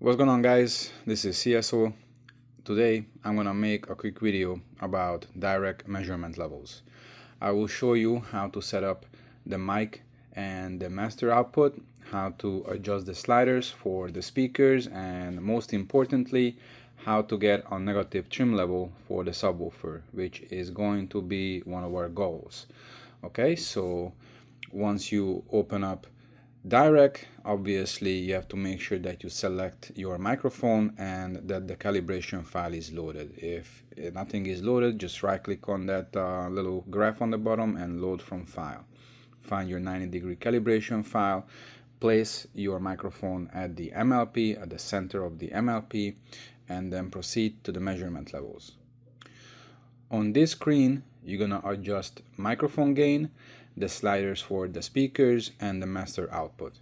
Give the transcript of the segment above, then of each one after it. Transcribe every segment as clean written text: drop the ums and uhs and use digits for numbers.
What's going on, guys? This is CSO. Today I'm gonna make a quick video about Dirac measurement levels. I will show you how to set up the mic and the master output, how to adjust the sliders for the speakers, and most importantly, how to get a negative trim level for the subwoofer, which is going to be one of our goals. Okay, so once you open up Dirac, obviously you have to make sure that you select your microphone and that the calibration file is loaded. If nothing is loaded, just right click on that little graph on the bottom and load from file. Find your 90-degree calibration file, place your microphone at the MLP, at the center of the MLP, and then proceed to the measurement levels. On this screen, you're gonna adjust microphone gain, the sliders for the speakers, and the master output.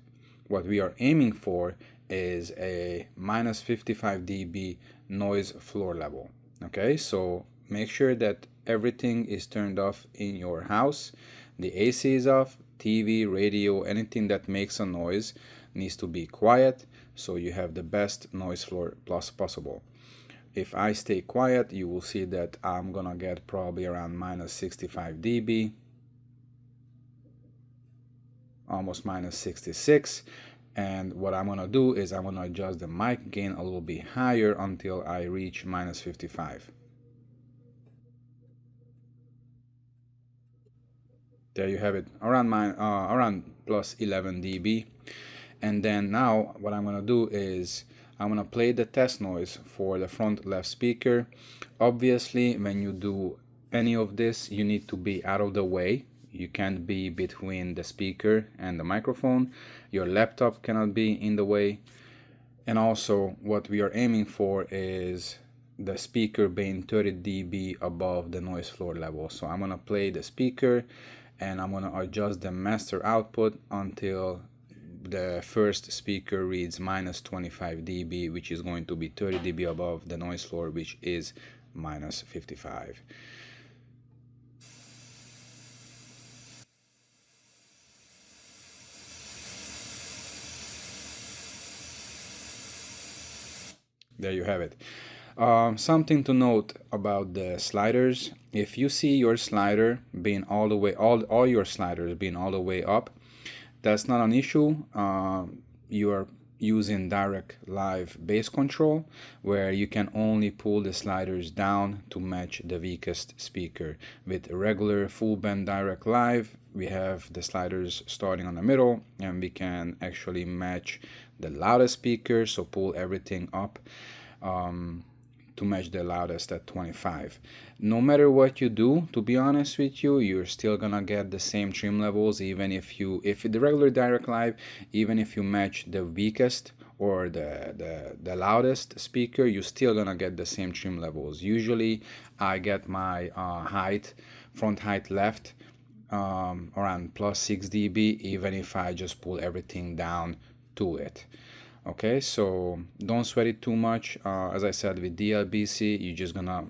What we are aiming for is a minus 55 dB noise floor level. Okay, so make sure that everything is turned off in your house. The AC is off, TV, radio, anything that makes a noise needs to be quiet so you have the best noise floor possible. If I stay quiet, you will see that I'm gonna get probably around minus 65 dB, almost minus 66. And what I'm gonna do is I'm gonna adjust the mic gain a little bit higher until I reach minus 55. There you have it, around plus 11 dB. And then now what I'm gonna do is I'm gonna play the test noise for the front left speaker. Obviously, when you do any of this, you need to be out of the way. You can't be between the speaker and the microphone. Your laptop cannot be in the way. And also, what we are aiming for is the speaker being 30 dB above the noise floor level. So I'm gonna play the speaker and I'm gonna adjust the master output until the first speaker reads minus 25 dB, which is going to be 30 dB above the noise floor, which is minus 55. There you have it. Something to note about the sliders: if you see your slider being all the way, all your sliders being all the way up, that's not an issue. You are using Dirac Live bass control, where you can only pull the sliders down to match the weakest speaker. With regular full band Dirac Live, we have the sliders starting on the middle, and we can actually match the loudest speaker, so pull everything up to match the loudest at 25. No matter what you do, to be honest with you, you're still gonna get the same trim levels, even if the regular Dirac Live, even if you match the weakest or the loudest speaker, you're still gonna get the same trim levels. Usually I get my front height left around plus 6 dB, even if I just pull everything down to it. Okay, so don't sweat it too much. As I said, with DLBC, you're just gonna,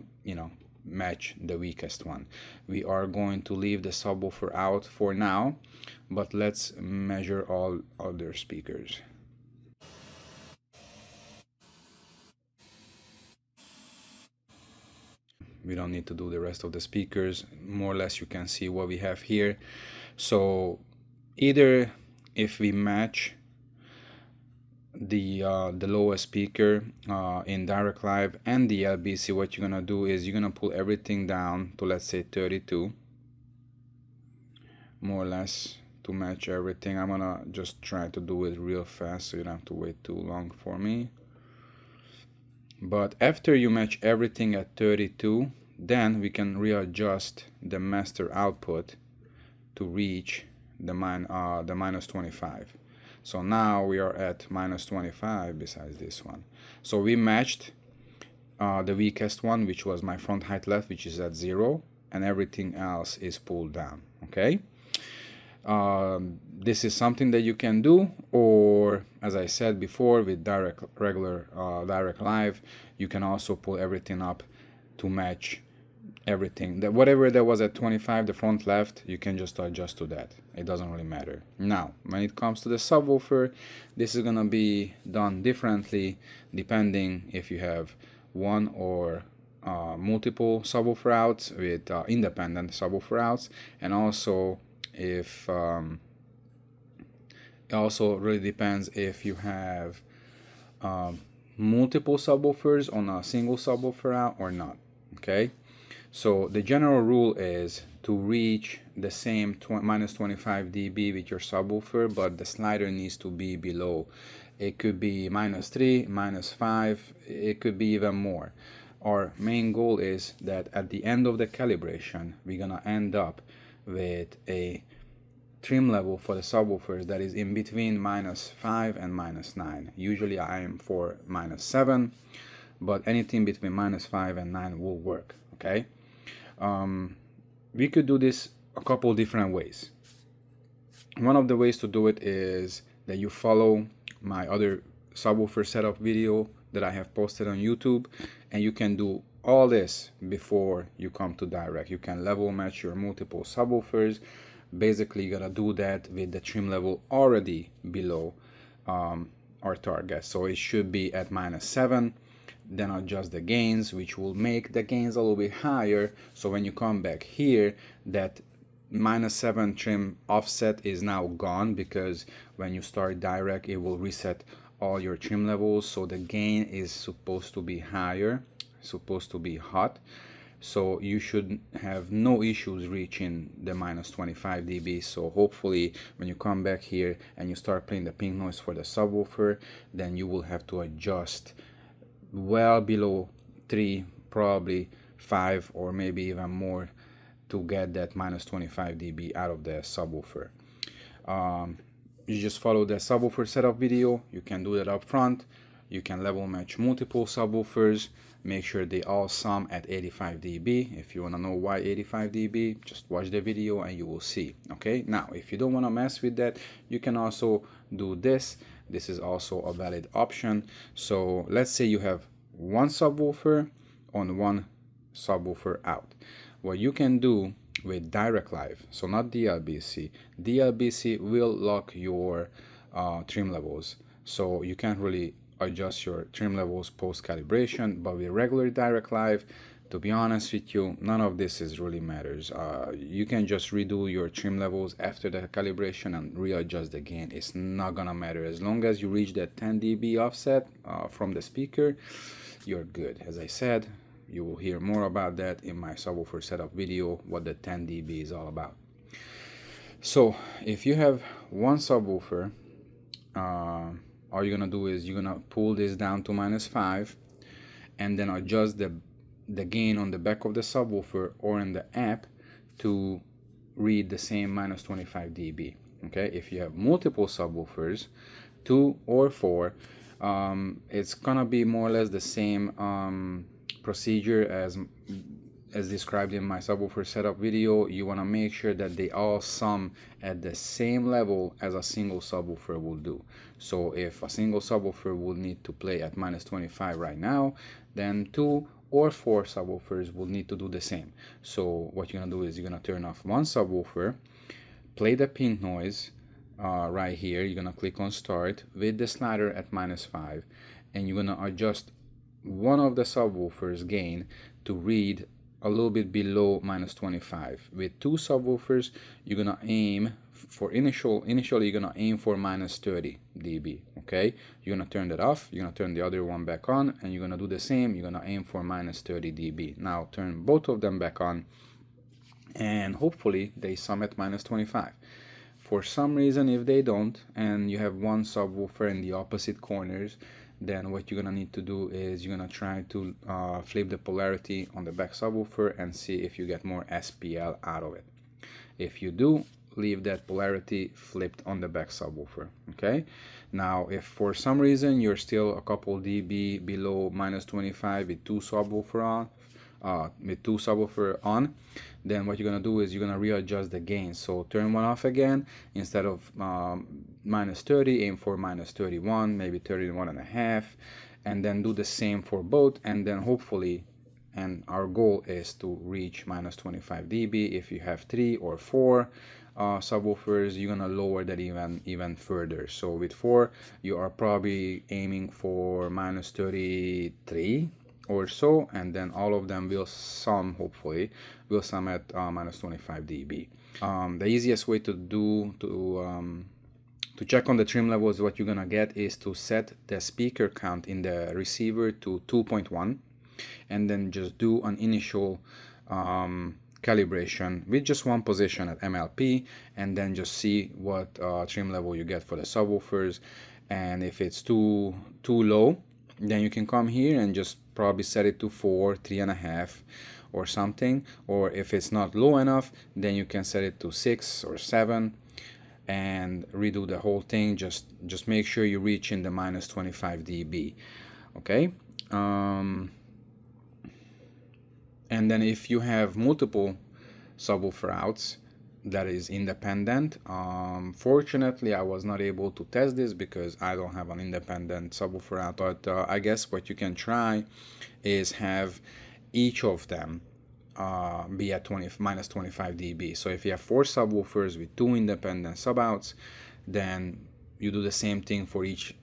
match the weakest one. We are going to leave the subwoofer out for now, but let's measure all other speakers. We don't need to do the rest of the speakers. More or less, you can see what we have here. So either if we match the lowest speaker in Dirac Live and the LBC, what you're gonna do is you're gonna pull everything down to, let's say, 32, more or less, to match everything. I'm gonna just try to do it real fast so you don't have to wait too long for me. But after you match everything at 32, then we can readjust the master output to reach the minus 25. So now we are at minus 25 besides this one. So we matched the weakest one, which was my front height left, which is at 0, and everything else is pulled down. Okay. This is something that you can do, or as I said before, with regular Dirac Live, you can also pull everything up to match everything. That whatever that was at 25, the front left, you can just adjust to that. It doesn't really matter. Now, when it comes to the subwoofer, this is gonna be done differently depending if you have one or multiple subwoofer outs with independent subwoofer outs, and also if it also really depends if you have multiple subwoofers on a single subwoofer out or not. Okay, so the general rule is to reach the same minus 25 dB with your subwoofer, but the slider needs to be below. It could be -3, -5, it could be even more. Our main goal is that at the end of the calibration, we're gonna end up with a trim level for the subwoofers that is in between -5 and -9. Usually I aim for -7, but anything between -5 and 9 will work. Okay, we could do this a couple different ways. One of the ways to do it is that you follow my other subwoofer setup video that I have posted on YouTube, and you can do all this before you come to Dirac. You can level match your multiple subwoofers. Basically, you gotta do that with the trim level already below our target. So it should be at -7. Then adjust the gains, which will make the gains a little bit higher. So when you come back here, that -7 trim offset is now gone, because when you start Dirac, it will reset all your trim levels. So the gain is supposed to be higher, supposed to be hot. So you should have no issues reaching the -25 dB. So hopefully when you come back here and you start playing the pink noise for the subwoofer, then you will have to adjust well below 3, probably 5, or maybe even more to get that -25 dB out of the subwoofer. You just follow the subwoofer setup video. You can do that up front. You can level match multiple subwoofers. Make sure they all sum at 85 dB. If you want to know why 85 dB, just watch the video and you will see. Okay, now if you don't want to mess with that, you can also do this. This is also a valid option. So let's say you have one subwoofer on, one subwoofer out. What you can do with Dirac Live, so not DLBC, DLBC will lock your trim levels, so you can't really adjust your trim levels post calibration. But with regular Dirac Live, to be honest with you, none of this is really matters. You can just redo your trim levels after the calibration and readjust the gain. It's not gonna matter. As long as you reach that 10 dB offset from the speaker, you're good. As I said, you will hear more about that in my subwoofer setup video, what the 10 dB is all about. So if you have one subwoofer, all you're gonna do is you're gonna pull this down to -5 and then adjust the gain on the back of the subwoofer or in the app to read the same -25 dB. Okay, if you have multiple subwoofers, 2 or 4, it's gonna be more or less the same procedure as described in my subwoofer setup video. You want to make sure that they all sum at the same level as a single subwoofer will do. So if a single subwoofer will need to play at -25 right now, then 2 or 4 subwoofers will need to do the same. So what you're gonna do is you're gonna turn off one subwoofer, play the pink noise right here. You're gonna click on start with the slider at -5, and you're gonna adjust one of the subwoofers gain to read a little bit below -25. With 2 subwoofers, you're gonna aim for initially you're gonna aim for -30 dB. Okay, you're gonna turn that off, you're gonna turn the other one back on, and you're gonna do the same. You're gonna aim for -30 dB. Now turn both of them back on, and hopefully they sum at -25. For some reason, if they don't, and you have one subwoofer in the opposite corners, then what you're gonna need to do is you're gonna try to flip the polarity on the back subwoofer and see if you get more SPL out of it. If you do, leave that polarity flipped on the back subwoofer. Okay, now if for some reason you're still a couple dB below -25 with 2 subwoofer on, then what you're gonna do is you're gonna readjust the gain. So turn one off again. Instead of -30, aim for -31, maybe 31.5, and then do the same for both, and then hopefully and our goal is to reach minus 25 dB. If you have 3 or 4 subwoofers, you're gonna lower that even further. So with 4, you are probably aiming for minus 33 or so, and then all of them will sum, hopefully will sum at minus 25 dB. The easiest way to check on the trim levels, what you're gonna get is to set the speaker count in the receiver to 2.1, and then just do an initial calibration with just one position at MLP, and then just see what trim level you get for the subwoofers. And if it's too low, then you can come here and just probably set it to 4, 3.5 or something. Or if it's not low enough, then you can set it to 6 or 7 and redo the whole thing. Just make sure you reach in the minus 25 dB. Okay. And then if you have multiple subwoofer outs that is independent, fortunately I was not able to test this because I don't have an independent subwoofer out, but I guess what you can try is have each of them be at minus 25 dB. So if you have 4 subwoofers with 2 independent sub outs, then you do the same thing for each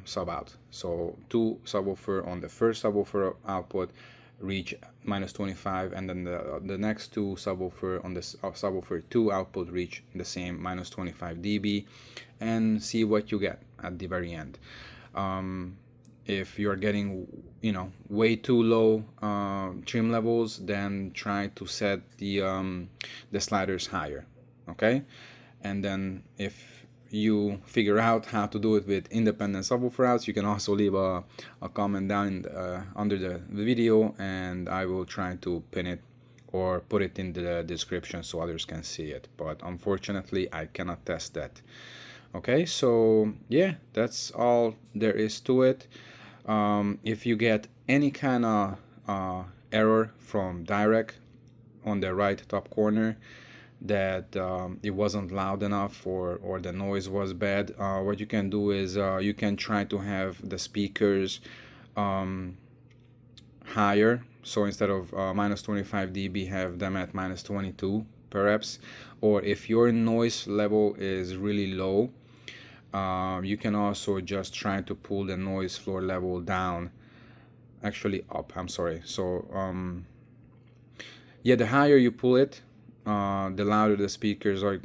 sub out. So 2 subwoofer on the first subwoofer output reach minus 25, and then the next 2 subwoofer on the subwoofer 2 output reach the same minus 25 dB, and see what you get at the very end. If you're getting, you know, way too low trim levels, then try to set the sliders higher. Okay, and then if you figure out how to do it with independent subwoofer outs, you can also leave a comment down under the video, and I will try to pin it or put it in the description so others can see it. But unfortunately I cannot test that. Okay, so yeah, that's all there is to it. If you get any kind of error from Dirac on the right top corner, that it wasn't loud enough or the noise was bad, what you can do is you can try to have the speakers higher. So instead of minus 25 dB, have them at minus 22 perhaps. Or if your noise level is really low, you can also just try to pull the noise floor level down, actually up, I'm sorry. So yeah, the higher you pull it, the louder the speakers are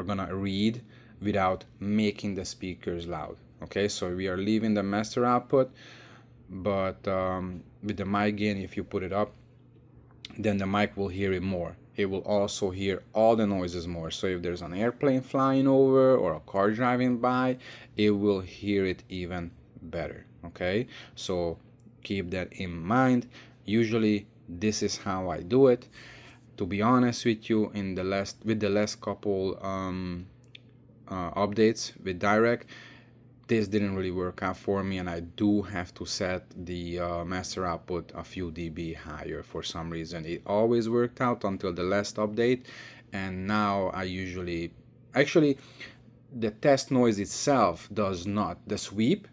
gonna read without making the speakers loud. Okay, so we are leaving the master output, but with the mic gain, if you put it up, then the mic will hear it more. It will also hear all the noises more. So if there's an airplane flying over or a car driving by, it will hear it even better. Okay, so keep that in mind. Usually this is how I do it. To be honest with you, with the last couple updates with Dirac, this didn't really work out for me, and I do have to set the master output a few dB higher for some reason. It always worked out until the last update, and now I usually, actually the test noise itself does not, the sweep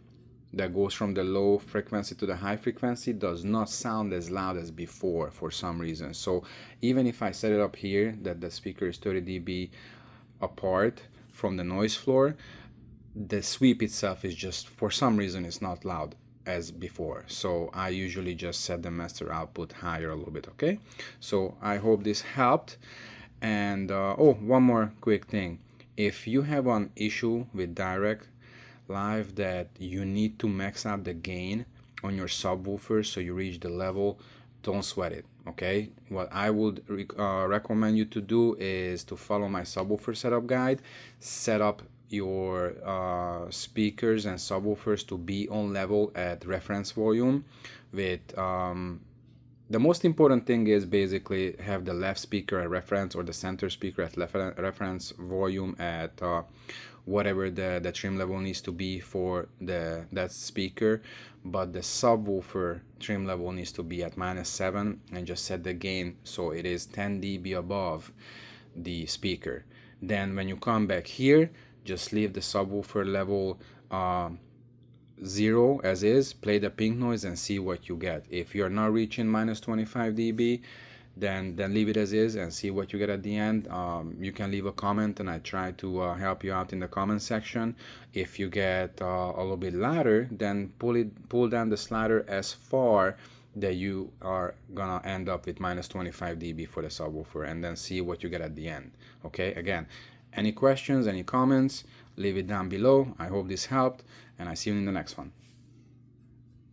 that goes from the low frequency to the high frequency does not sound as loud as before for some reason. So even if I set it up here that the speaker is 30 dB apart from the noise floor, the sweep itself is just, for some reason, it's not loud as before. So I usually just set the master output higher a little bit. Okay, so I hope this helped. And oh, one more quick thing. If you have an issue with Dirac Live that you need to max out the gain on your subwoofer so you reach the level, don't sweat it. Okay, what I would recommend you to do is to follow my subwoofer setup guide, set up your speakers and subwoofers to be on level at reference volume with the most important thing is basically have the left speaker at reference or the center speaker at reference volume at whatever the trim level needs to be for that speaker, but the subwoofer trim level needs to be at -7, and just set the gain so it is 10 dB above the speaker. Then when you come back here, just leave the subwoofer level 0 as is, play the pink noise and see what you get. If you're not reaching minus 25 dB, then leave it as is and see what you get at the end. You can leave a comment and I try to help you out in the comment section. If you get a little bit louder, then pull down the slider as far that you are gonna end up with minus 25 dB for the subwoofer, and then see what you get at the end. Okay, again, any questions, any comments, leave it down below. I hope this helped, and I see you in the next one.